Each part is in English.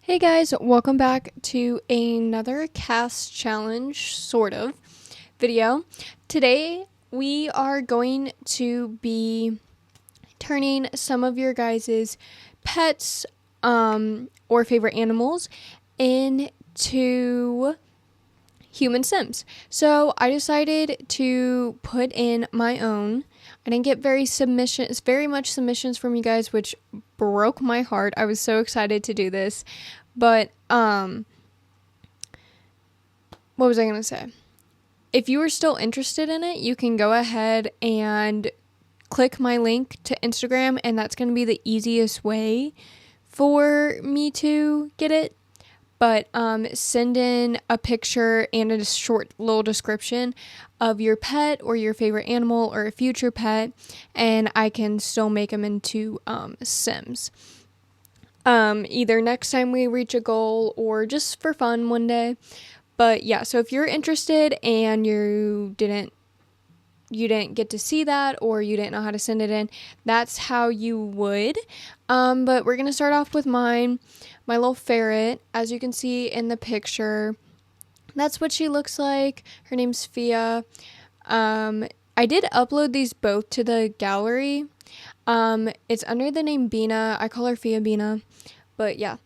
Hey guys, welcome back to another CAS challenge, sort of, video. Today we are going to be turning some of your guys' pets or favorite animals into human sims. So I decided to put in my own. I didn't get very much submissions from you guys, which broke my heart. I was so excited to do this. But what was I going to say? If you are still interested in it, you can go ahead and click my link to Instagram, and that's going to be the easiest way for me to get it. But send in a picture and a short little description of your pet or your favorite animal or a future pet, and I can still make them into Sims. Either next time we reach a goal or just for fun one day. But yeah, so if you're interested and you didn't get to see that, or you didn't know how to send it in, that's how you would. But we're gonna start off with my little ferret. As you can see in the picture, that's what she looks like. Her name's Fia. I did upload these both to the gallery. It's under the name Bina. I call her Fia Bina. But yeah.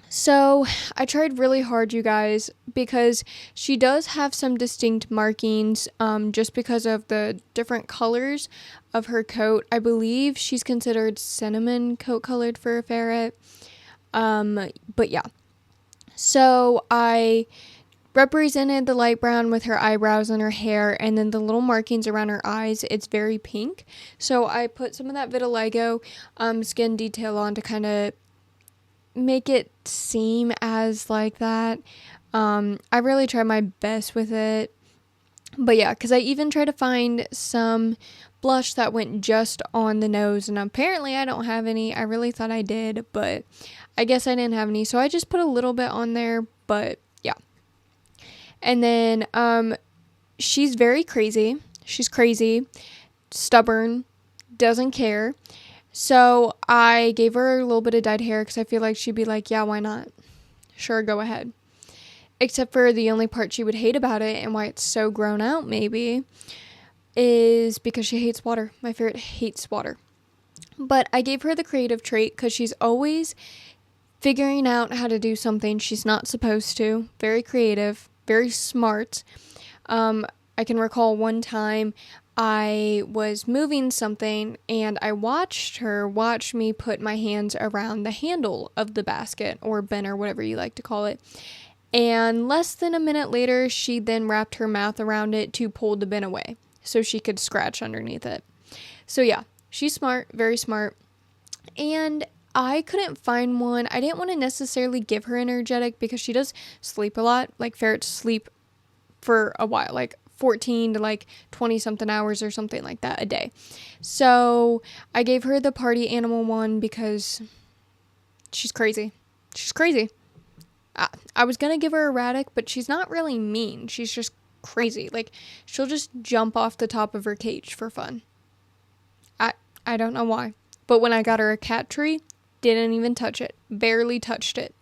So I tried really hard, you guys, because she does have some distinct markings, just because of the different colors of her coat. I believe she's considered cinnamon coat colored for a ferret. But yeah. So I represented the light brown with her eyebrows and her hair, and then the little markings around her eyes, it's very pink. So I put some of that vitiligo skin detail on to kind of make it seem as like that. I really tried my best with it. But yeah, because I even tried to find some blush that went just on the nose, and apparently I don't have any. I really thought I did, but I guess I didn't have any, so I just put a little bit on there. But yeah. And then she's very crazy. She's crazy, stubborn, doesn't care. So I gave her a little bit of dyed hair because I feel like she'd be like, yeah, why not? Sure, go ahead. Except for the only part she would hate about it, and why it's so grown out maybe, is because she hates water. My ferret hates water. But I gave her the creative trait because she's always figuring out how to do something she's not supposed to. Very creative, very smart. I can recall one time I was moving something, and I watched her watch me put my hands around the handle of the basket or bin or whatever you like to call it. And less than a minute later, she then wrapped her mouth around it to pull the bin away so she could scratch underneath it. So yeah, she's smart, very smart. And I couldn't find one. I didn't want to necessarily give her energetic because she does sleep a lot. Like ferrets sleep for a while, like 14 to like 20 something hours or something like that a day. So I gave her the party animal one because she's crazy. She's crazy. I was gonna give her erratic, but she's not really mean. She's just crazy. Like, she'll just jump off the top of her cage for fun. I don't know why. But when I got her a cat tree, didn't even touch it. Barely touched it.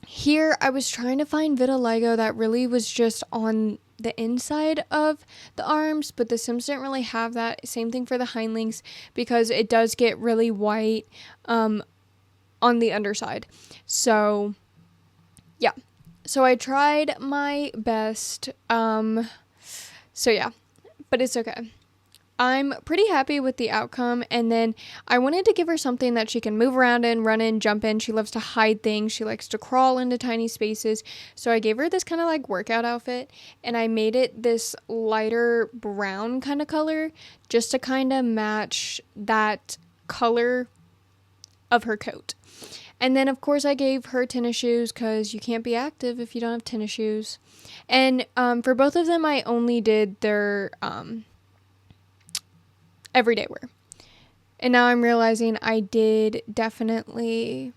Here I was trying to find vitiligo that really was just on the inside of the arms, but the Sims didn't really have that. Same thing for the hind legs, because it does get really white on the underside. So yeah, so I tried my best. So yeah, but it's okay. I'm pretty happy with the outcome. And then I wanted to give her something that she can move around in, run in, jump in. She loves to hide things. She likes to crawl into tiny spaces. So I gave her this kind of like workout outfit, and I made it this lighter brown kind of color just to kind of match that color of her coat. And then of course I gave her tennis shoes because you can't be active if you don't have tennis shoes. And for both of them, I only did their everyday wear. And now I'm realizing I did definitely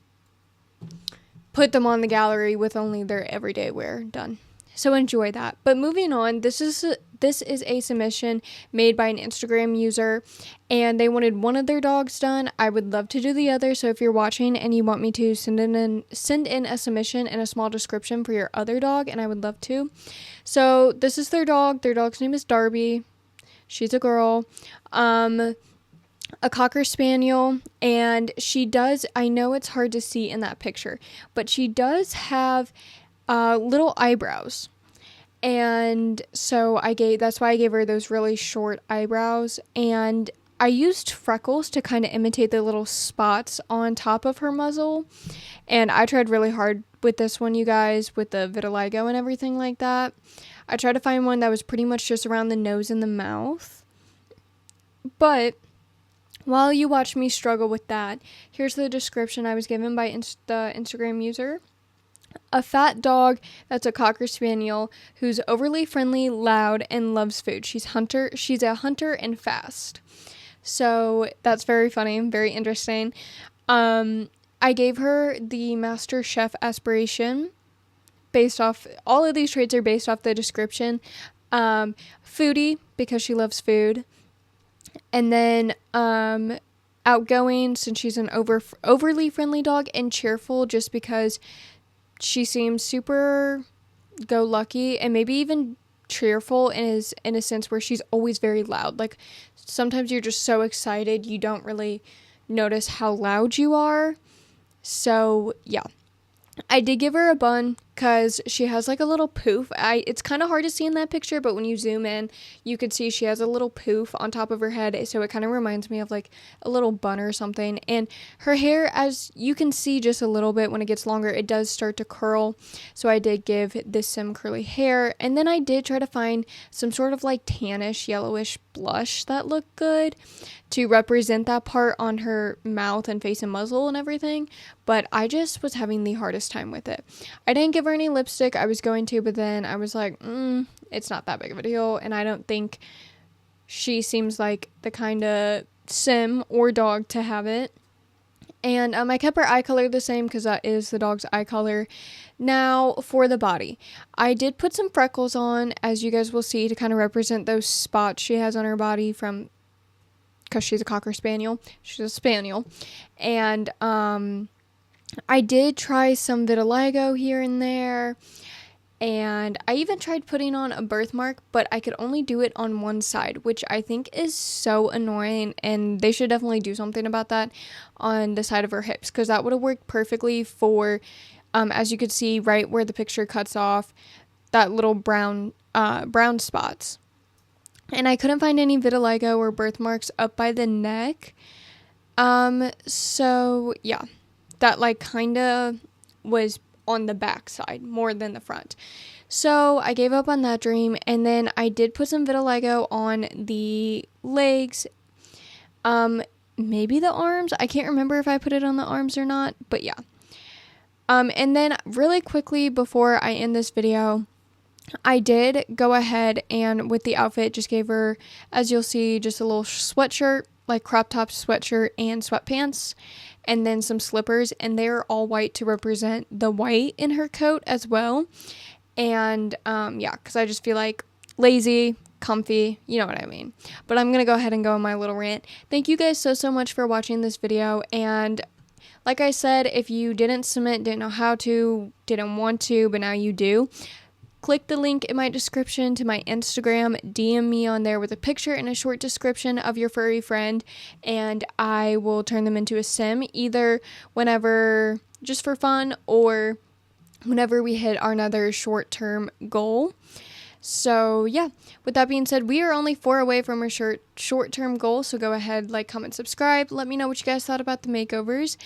put them on the gallery with only their everyday wear done. So enjoy that. But moving on, this is a submission made by an Instagram user, and they wanted one of their dogs done. I would love to do the other. So if you're watching and you want me to send in a submission and a small description for your other dog, and I would love to. So this is their dog. Their dog's name is Darby. She's a girl. A Cocker Spaniel, and she does, I know it's hard to see in that picture, but she does have little eyebrows. And so that's why I gave her those really short eyebrows. And I used freckles to kind of imitate the little spots on top of her muzzle. And I tried really hard with this one, you guys, with the vitiligo and everything like that. I tried to find one that was pretty much just around the nose and the mouth. But while you watch me struggle with that, here's the description I was given by the Instagram user. A fat dog that's a Cocker Spaniel who's overly friendly, loud, and loves food. She's a hunter and fast. So that's very funny, very interesting. I gave her the Master Chef aspiration based off, all of these traits are based off the description. Foodie, because she loves food. And then outgoing, since she's an overly friendly dog, and cheerful, just because she seems super go-lucky and maybe even cheerful, and is in a sense where she's always very loud. Like sometimes you're just so excited you don't really notice how loud you are. So yeah, I did give her a bun because she has like a little poof. It's kind of hard to see in that picture, but when you zoom in, you could see she has a little poof on top of her head. So it kind of reminds me of like a little bun or something. And her hair, as you can see just a little bit when it gets longer, it does start to curl. So I did give this some curly hair. And then I did try to find some sort of like tannish, yellowish blush that looked good to represent that part on her mouth and face and muzzle and everything. But I just was having the hardest time with it. I didn't give her any lipstick. I was going to, but then I was like, it's not that big of a deal. And I don't think she seems like the kind of sim or dog to have it. And I kept her eye color the same because that is the dog's eye color. Now for the body, I did put some freckles on, as you guys will see, to kind of represent those spots she has on her body because she's a Cocker Spaniel. She's a Spaniel. And I did try some vitiligo here and there. And I even tried putting on a birthmark, but I could only do it on one side, which I think is so annoying. And they should definitely do something about that on the side of her hips, because that would have worked perfectly for, as you could see right where the picture cuts off, that little brown spots. And I couldn't find any vitiligo or birthmarks up by the neck. So yeah, that like kind of was on the back side more than the front. So I gave up on that dream, and then I did put some vitiligo on the legs, maybe the arms. I can't remember if I put it on the arms or not, but yeah. And then really quickly before I end this video, I did go ahead and with the outfit just gave her, as you'll see, just a little sweatshirt, like crop top sweatshirt and sweatpants, and then some slippers, and they're all white to represent the white in her coat as well. And yeah, because I just feel like lazy, comfy, you know what I mean. But I'm gonna go ahead and go on my little rant. Thank you guys so much for watching this video, and like I said, if you didn't submit, didn't know how to, didn't want to, but now you do, click the link in my description to my Instagram, DM me on there with a picture and a short description of your furry friend, and I will turn them into a sim, either whenever, just for fun, or whenever we hit our another short-term goal. So yeah, with that being said, we are only 4 away from our short-term goal, so go ahead, like, comment, subscribe, let me know what you guys thought about the makeovers,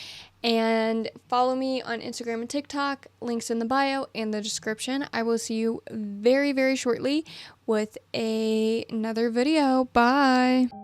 and follow me on Instagram and TikTok, links in the bio and the description. I will see you very shortly with another video. Bye!